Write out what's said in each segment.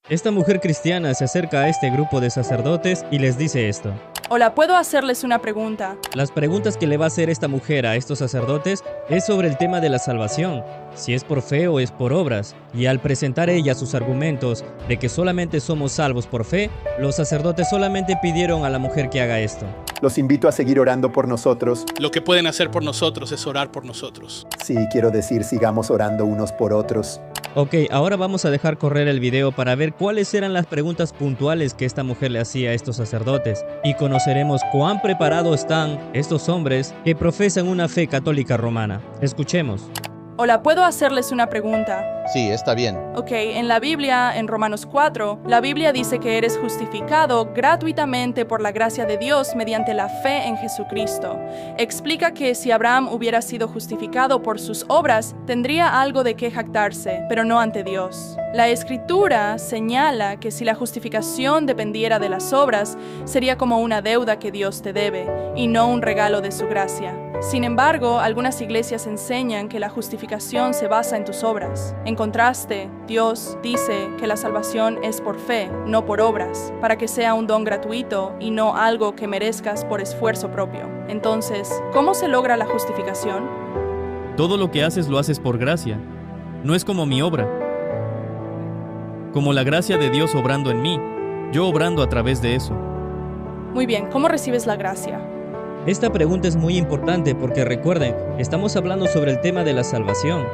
Esta mujer cristiana se acerca a este grupo de sacerdotes y les dice esto. Hola, ¿puedo hacerles una pregunta? Las preguntas que le va a hacer esta mujer a estos sacerdotes es sobre el tema de la salvación, si es por fe o es por obras. Y al presentar ella sus argumentos de que solamente somos salvos por fe, los sacerdotes solamente pidieron a la mujer que haga esto. Los invito a seguir orando por nosotros. Lo que pueden hacer por nosotros es orar por nosotros. Sí, quiero decir, sigamos orando unos por otros. Ok, ahora vamos a dejar correr el video para ver cuáles eran las preguntas puntuales que esta mujer le hacía a estos sacerdotes y conoceremos cuán preparados están estos hombres que profesan una fe católica romana. Escuchemos. Hola, ¿puedo hacerles una pregunta? Sí, está bien. Ok, en la Biblia, en Romanos 4, la Biblia dice que eres justificado gratuitamente por la gracia de Dios mediante la fe en Jesucristo. Explica que si Abraham hubiera sido justificado por sus obras, tendría algo de qué jactarse, pero no ante Dios. La Escritura señala que si la justificación dependiera de las obras, sería como una deuda que Dios te debe, y no un regalo de su gracia. Sin embargo, algunas iglesias enseñan que la justificación se basa en tus obras. En contraste, Dios dice que la salvación es por fe, no por obras, para que sea un don gratuito y no algo que merezcas por esfuerzo propio. Entonces, ¿cómo se logra la justificación? Todo lo que haces lo haces por gracia. No es como mi obra. Como la gracia de Dios obrando en mí, yo obrando a través de eso. Muy bien, ¿cómo recibes la gracia? Esta pregunta es muy importante porque recuerden, estamos hablando sobre el tema de la salvación,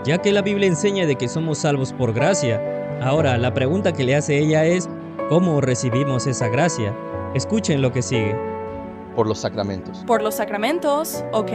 ya que la Biblia enseña de que somos salvos por gracia. Ahora, la pregunta que le hace ella es, ¿cómo recibimos esa gracia? Escuchen lo que sigue. Por los sacramentos. Por los sacramentos, ok.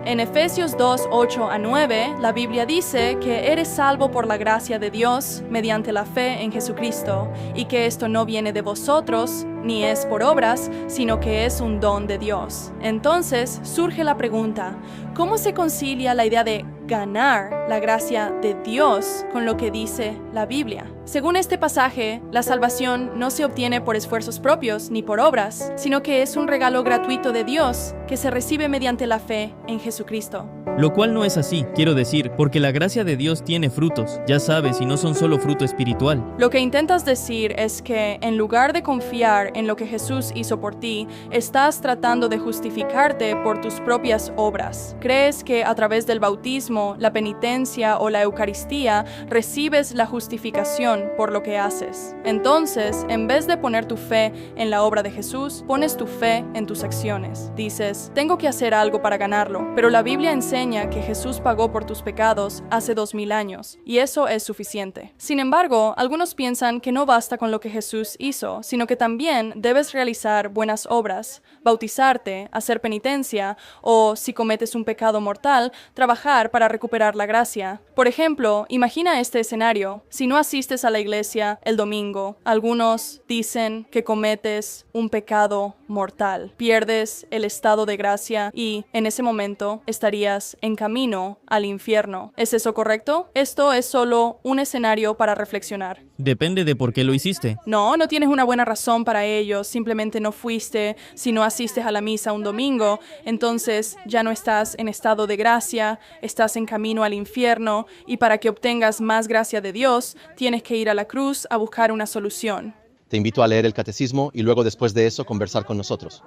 En Efesios 2, 8 a 9, la Biblia dice que eres salvo por la gracia de Dios mediante la fe en Jesucristo, y que esto no viene de vosotros, ni es por obras, sino que es un don de Dios. Entonces surge la pregunta, ¿cómo se concilia la idea de ganar la gracia de Dios con lo que dice la Biblia? Según este pasaje, la salvación no se obtiene por esfuerzos propios ni por obras, sino que es un regalo gratuito de Dios que se recibe mediante la fe en Jesucristo. Lo cual no es así, quiero decir, porque la gracia de Dios tiene frutos, ya sabes, y no son solo fruto espiritual. Lo que intentas decir es que en lugar de confiar en lo que Jesús hizo por ti, estás tratando de justificarte por tus propias obras. Crees que a través del bautismo, la penitencia o la Eucaristía recibes la justificación por lo que haces. Entonces, en vez de poner tu fe en la obra de Jesús, pones tu fe en tus acciones. Dices, tengo que hacer algo para ganarlo, pero la Biblia enseña que Jesús pagó por tus pecados hace 2000 años, y eso es suficiente. Sin embargo, algunos piensan que no basta con lo que Jesús hizo, sino que también debes realizar buenas obras, bautizarte, hacer penitencia, o, si cometes un pecado mortal, trabajar para recuperar la gracia. Por ejemplo, imagina este escenario. Si no asistes a la iglesia el domingo, algunos dicen que cometes un pecado mortal, pierdes el estado de gracia y, en ese momento, estarías en camino al infierno. ¿Es eso correcto? Esto es solo un escenario para reflexionar. Depende de por qué lo hiciste. No tienes una buena razón para ello, simplemente no fuiste. Si no asistes a la misa un domingo, entonces ya no estás en estado de gracia, estás en camino al infierno, y para que obtengas más gracia de Dios, tienes que ir a la cruz a buscar una solución. Te invito a leer el catecismo y luego después de eso conversar con nosotros.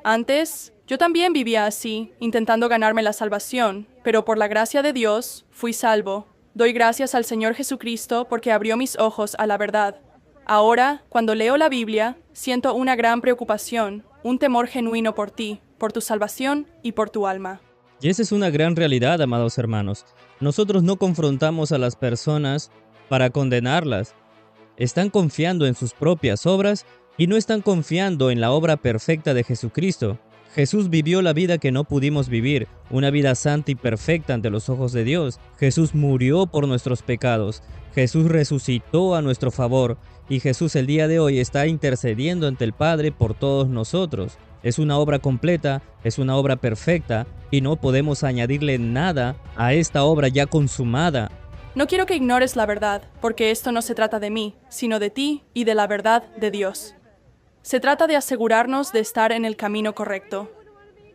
Antes, yo también vivía así, intentando ganarme la salvación, pero por la gracia de Dios, fui salvo. Doy gracias al Señor Jesucristo porque abrió mis ojos a la verdad. Ahora, cuando leo la Biblia, siento una gran preocupación, un temor genuino por ti, por tu salvación y por tu alma. Y esa es una gran realidad, amados hermanos. Nosotros no confrontamos a las personas para condenarlas. Están confiando en sus propias obras y no están confiando en la obra perfecta de Jesucristo. Jesús vivió la vida que no pudimos vivir, una vida santa y perfecta ante los ojos de Dios. Jesús murió por nuestros pecados. Jesús resucitó a nuestro favor y Jesús el día de hoy está intercediendo ante el Padre por todos nosotros. Es una obra completa, es una obra perfecta y no podemos añadirle nada a esta obra ya consumada. No quiero que ignores la verdad, porque esto no se trata de mí, sino de ti y de la verdad de Dios. Se trata de asegurarnos de estar en el camino correcto.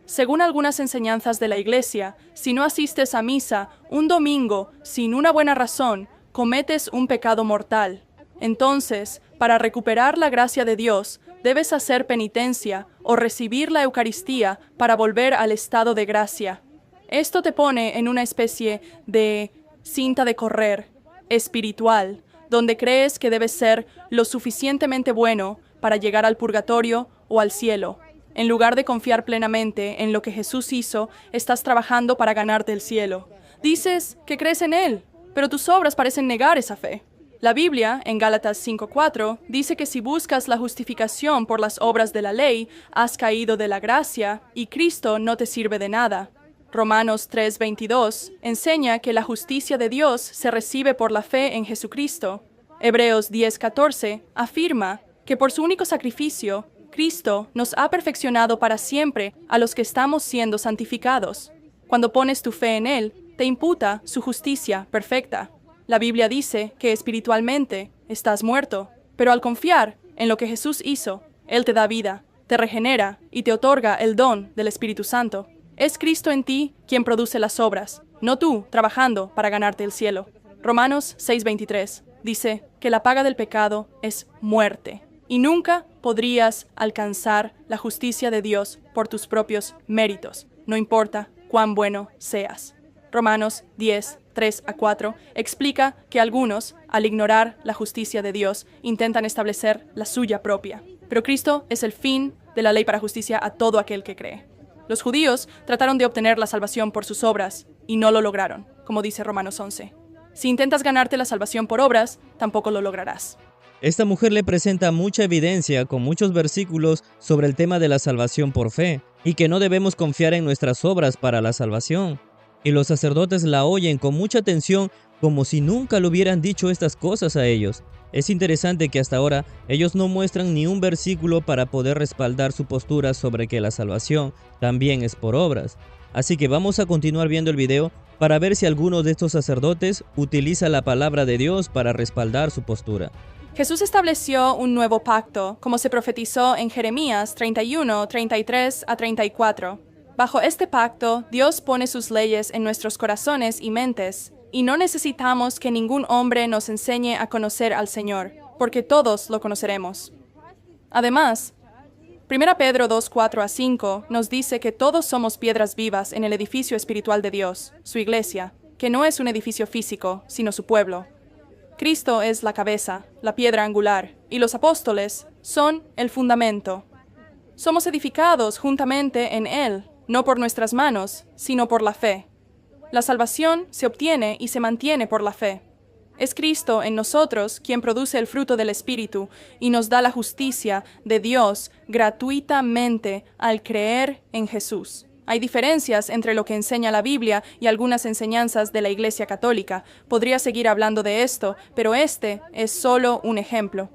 Según algunas enseñanzas de la Iglesia, si no asistes a misa un domingo sin una buena razón, cometes un pecado mortal. Entonces, para recuperar la gracia de Dios, debes hacer penitencia o recibir la Eucaristía para volver al estado de gracia. Esto te pone en una especie de cinta de correr espiritual, donde crees que debes ser lo suficientemente bueno para llegar al purgatorio o al cielo. En lugar de confiar plenamente en lo que Jesús hizo, estás trabajando para ganarte el cielo. Dices que crees en Él, pero tus obras parecen negar esa fe. La Biblia, en Gálatas 5:4, dice que si buscas la justificación por las obras de la ley, has caído de la gracia y Cristo no te sirve de nada. Romanos 3:22 enseña que la justicia de Dios se recibe por la fe en Jesucristo. Hebreos 10:14 afirma que por su único sacrificio, Cristo nos ha perfeccionado para siempre a los que estamos siendo santificados. Cuando pones tu fe en Él, te imputa su justicia perfecta. La Biblia dice que espiritualmente estás muerto, pero al confiar en lo que Jesús hizo, Él te da vida, te regenera y te otorga el don del Espíritu Santo. Es Cristo en ti quien produce las obras, no tú trabajando para ganarte el cielo. Romanos 6:23 dice que la paga del pecado es muerte, y nunca podrías alcanzar la justicia de Dios por tus propios méritos, no importa cuán bueno seas. Romanos 10:3-4 explica que algunos, al ignorar la justicia de Dios, intentan establecer la suya propia. Pero Cristo es el fin de la ley para justicia a todo aquel que cree. Los judíos trataron de obtener la salvación por sus obras y no lo lograron, como dice Romanos 11. Si intentas ganarte la salvación por obras, tampoco lo lograrás. Esta mujer le presenta mucha evidencia con muchos versículos sobre el tema de la salvación por fe y que no debemos confiar en nuestras obras para la salvación. Y los sacerdotes la oyen con mucha atención como si nunca le hubieran dicho estas cosas a ellos. Es interesante que hasta ahora ellos no muestran ni un versículo para poder respaldar su postura sobre que la salvación también es por obras. Así que vamos a continuar viendo el video para ver si alguno de estos sacerdotes utiliza la palabra de Dios para respaldar su postura. Jesús estableció un nuevo pacto, como se profetizó en Jeremías 31:33-34. Bajo este pacto, Dios pone sus leyes en nuestros corazones y mentes, y no necesitamos que ningún hombre nos enseñe a conocer al Señor, porque todos lo conoceremos. Además, 1 Pedro 2:4-5 nos dice que todos somos piedras vivas en el edificio espiritual de Dios, su iglesia, que no es un edificio físico, sino su pueblo. Cristo es la cabeza, la piedra angular, y los apóstoles son el fundamento. Somos edificados juntamente en Él, no por nuestras manos, sino por la fe. La salvación se obtiene y se mantiene por la fe. Es Cristo en nosotros quien produce el fruto del Espíritu y nos da la justicia de Dios gratuitamente al creer en Jesús. Hay diferencias entre lo que enseña la Biblia y algunas enseñanzas de la Iglesia Católica. Podría seguir hablando de esto, pero este es solo un ejemplo.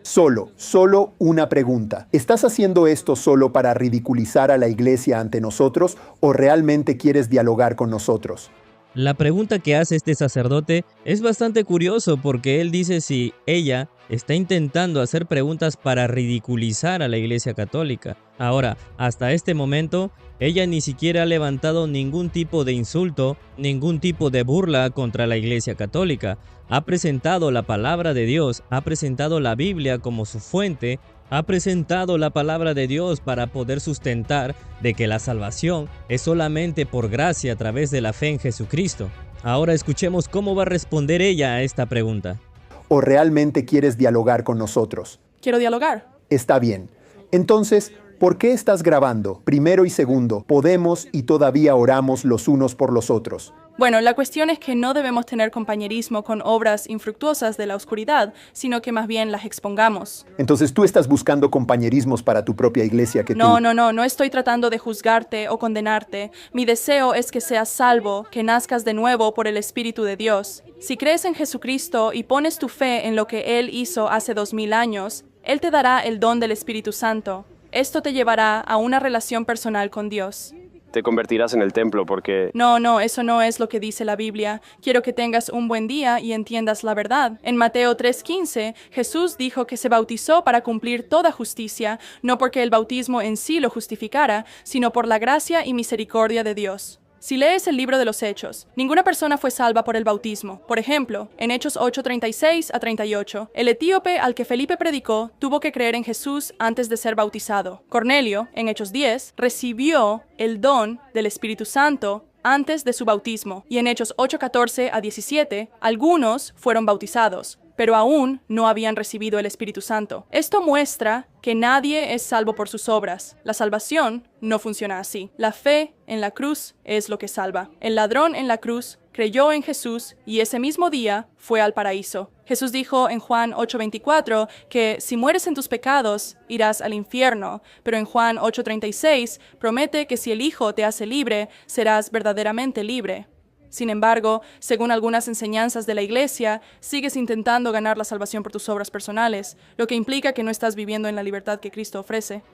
Solo una pregunta. ¿Estás haciendo esto solo para ridiculizar a la iglesia ante nosotros o realmente quieres dialogar con nosotros? La pregunta que hace este sacerdote es bastante curioso porque él dice si ella está intentando hacer preguntas para ridiculizar a la Iglesia Católica. Ahora, hasta este momento, ella ni siquiera ha levantado ningún tipo de insulto, ningún tipo de burla contra la Iglesia Católica. Ha presentado la palabra de Dios, ha presentado la Biblia como su fuente, ha presentado la palabra de Dios para poder sustentar de que la salvación es solamente por gracia a través de la fe en Jesucristo. Ahora escuchemos cómo va a responder ella a esta pregunta. ¿O realmente quieres dialogar con nosotros? Quiero dialogar. Está bien. Entonces, ¿por qué estás grabando? Primero y segundo, podemos y todavía oramos los unos por los otros. Bueno, la cuestión es que no debemos tener compañerismo con obras infructuosas de la oscuridad, sino que más bien las expongamos. Entonces tú estás buscando compañerismos para tu propia iglesia que No estoy tratando de juzgarte o condenarte. Mi deseo es que seas salvo, que nazcas de nuevo por el Espíritu de Dios. Si crees en Jesucristo y pones tu fe en lo que Él hizo hace 2000 años, Él te dará el don del Espíritu Santo. Esto te llevará a una relación personal con Dios. Te convertirás en el templo porque... No, eso no es lo que dice la Biblia. Quiero que tengas un buen día y entiendas la verdad. En Mateo 3:15, Jesús dijo que se bautizó para cumplir toda justicia, no porque el bautismo en sí lo justificara, sino por la gracia y misericordia de Dios. Si lees el libro de los Hechos, ninguna persona fue salva por el bautismo. Por ejemplo, en Hechos 8:36 a 38, el etíope al que Felipe predicó tuvo que creer en Jesús antes de ser bautizado. Cornelio, en Hechos 10, recibió el don del Espíritu Santo antes de su bautismo. Y en Hechos 8:14 a 17, algunos fueron bautizados, pero aún no habían recibido el Espíritu Santo. Esto muestra que nadie es salvo por sus obras. La salvación no funciona así. La fe en la cruz es lo que salva. El ladrón en la cruz creyó en Jesús y ese mismo día fue al paraíso. Jesús dijo en Juan 8:24 que si mueres en tus pecados, irás al infierno, pero en Juan 8:36 promete que si el Hijo te hace libre, serás verdaderamente libre. Sin embargo, según algunas enseñanzas de la Iglesia, sigues intentando ganar la salvación por tus obras personales, lo que implica que no estás viviendo en la libertad que Cristo ofrece.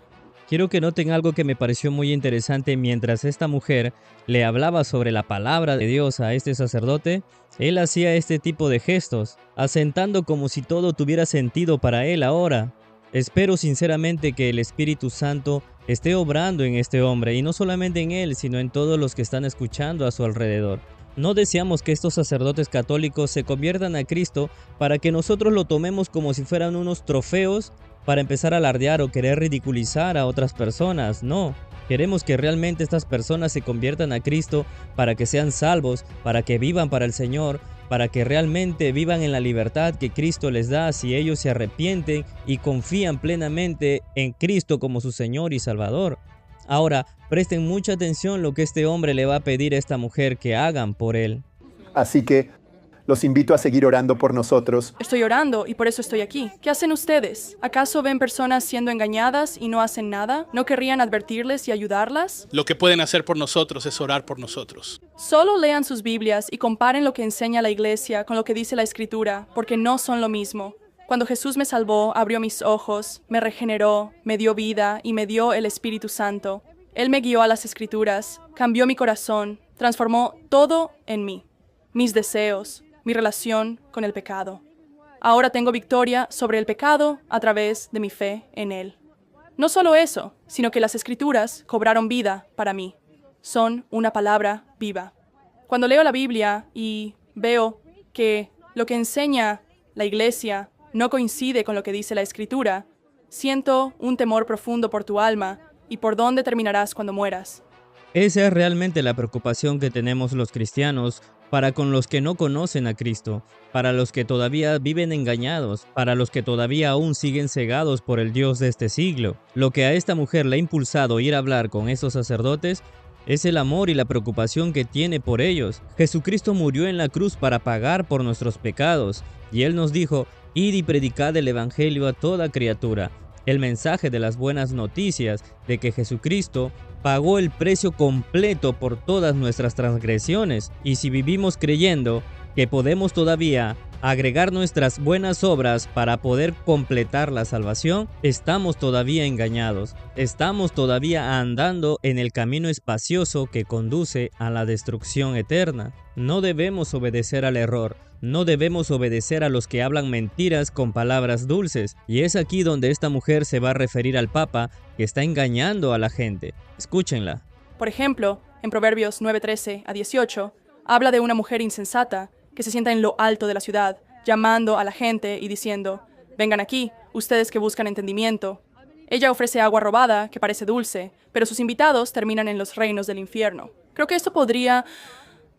Quiero que noten algo que me pareció muy interesante mientras esta mujer le hablaba sobre la palabra de Dios a este sacerdote. Él hacía este tipo de gestos, asentando como si todo tuviera sentido para él ahora. Espero sinceramente que el Espíritu Santo esté obrando en este hombre, y no solamente en él, sino en todos los que están escuchando a su alrededor. No deseamos que estos sacerdotes católicos se conviertan a Cristo para que nosotros lo tomemos como si fueran unos trofeos para empezar a alardear o querer ridiculizar a otras personas. No, queremos que realmente estas personas se conviertan a Cristo para que sean salvos, para que vivan para el Señor, para que realmente vivan en la libertad que Cristo les da si ellos se arrepienten y confían plenamente en Cristo como su Señor y Salvador. Ahora, presten mucha atención lo que este hombre le va a pedir a esta mujer que hagan por él. Así que los invito a seguir orando por nosotros. Estoy orando y por eso estoy aquí. ¿Qué hacen ustedes? ¿Acaso ven personas siendo engañadas y no hacen nada? ¿No querrían advertirles y ayudarlas? Lo que pueden hacer por nosotros es orar por nosotros. Solo lean sus Biblias y comparen lo que enseña la Iglesia con lo que dice la Escritura, porque no son lo mismo. Cuando Jesús me salvó, abrió mis ojos, me regeneró, me dio vida y me dio el Espíritu Santo. Él me guió a las Escrituras, cambió mi corazón, transformó todo en mí, mis deseos, mi relación con el pecado. Ahora tengo victoria sobre el pecado a través de mi fe en Él. No solo eso, sino que las Escrituras cobraron vida para mí. Son una palabra viva. Cuando leo la Biblia y veo que lo que enseña la Iglesia no coincide con lo que dice la Escritura, siento un temor profundo por tu alma y por dónde terminarás cuando mueras. Esa es realmente la preocupación que tenemos los cristianos para con los que no conocen a Cristo, para los que todavía viven engañados, para los que todavía aún siguen cegados por el Dios de este siglo. Lo que a esta mujer le ha impulsado a ir a hablar con estos sacerdotes es el amor y la preocupación que tiene por ellos. Jesucristo murió en la cruz para pagar por nuestros pecados, y Él nos dijo: id y predicad el Evangelio a toda criatura. El mensaje de las buenas noticias de que Jesucristo pagó el precio completo por todas nuestras transgresiones, y si vivimos creyendo que podemos todavía agregar nuestras buenas obras para poder completar la salvación, estamos todavía engañados. Estamos todavía andando en el camino espacioso que conduce a la destrucción eterna. No debemos obedecer al error. No debemos obedecer a los que hablan mentiras con palabras dulces. Y es aquí donde esta mujer se va a referir al Papa que está engañando a la gente. Escúchenla. Por ejemplo, en Proverbios 9:13 a 18, habla de una mujer insensata que se sienta en lo alto de la ciudad, llamando a la gente y diciendo: vengan aquí, ustedes que buscan entendimiento. Ella ofrece agua robada que parece dulce, pero sus invitados terminan en los reinos del infierno. Creo que esto podría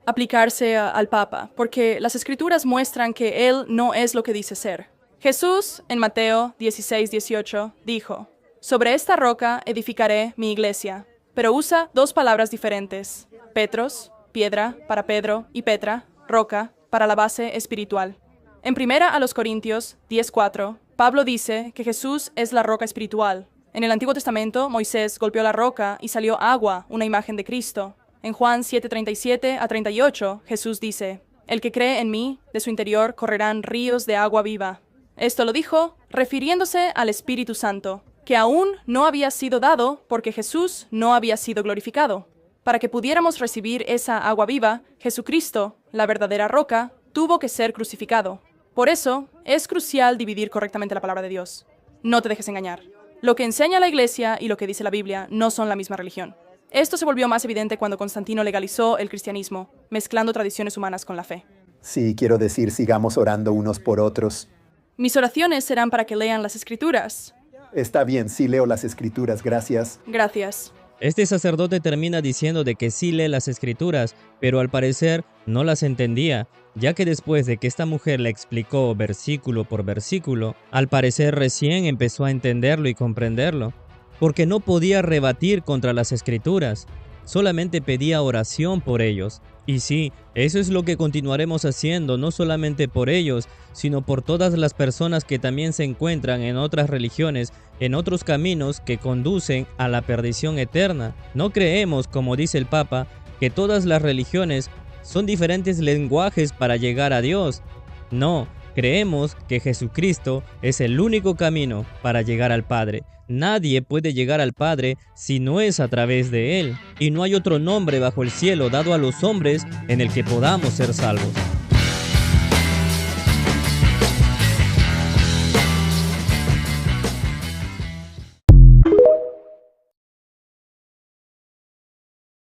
aplicarse al Papa, porque las Escrituras muestran que Él no es lo que dice ser. Jesús, en Mateo 16:18, dijo: sobre esta roca edificaré mi iglesia, pero usa dos palabras diferentes: Petros, piedra para Pedro, y Petra, roca, para la base espiritual. En 1 Corintios 10:4, Pablo dice que Jesús es la roca espiritual. En el Antiguo Testamento, Moisés golpeó la roca y salió agua, una imagen de Cristo. En Juan 7:37 a 38, Jesús dice: el que cree en mí, de su interior correrán ríos de agua viva. Esto lo dijo refiriéndose al Espíritu Santo, que aún no había sido dado porque Jesús no había sido glorificado. Para que pudiéramos recibir esa agua viva, Jesucristo, la verdadera roca, tuvo que ser crucificado. Por eso, es crucial dividir correctamente la palabra de Dios. No te dejes engañar. Lo que enseña la Iglesia y lo que dice la Biblia no son la misma religión. Esto se volvió más evidente cuando Constantino legalizó el cristianismo, mezclando tradiciones humanas con la fe. Sí, quiero decir, sigamos orando unos por otros. Mis oraciones serán para que lean las Escrituras. Está bien, sí leo las escrituras, gracias. Gracias. Este sacerdote termina diciendo de que sí lee las escrituras, pero al parecer no las entendía, ya que después de que esta mujer le explicó versículo por versículo, al parecer recién empezó a entenderlo y comprenderlo, porque no podía rebatir contra las escrituras, solamente pedía oración por ellos. Y sí, eso es lo que continuaremos haciendo, no solamente por ellos, sino por todas las personas que también se encuentran en otras religiones, en otros caminos que conducen a la perdición eterna. No creemos, como dice el Papa, que todas las religiones son diferentes lenguajes para llegar a Dios. No, creemos que Jesucristo es el único camino para llegar al Padre. Nadie puede llegar al Padre si no es a través de Él. Y no hay otro nombre bajo el cielo dado a los hombres en el que podamos ser salvos.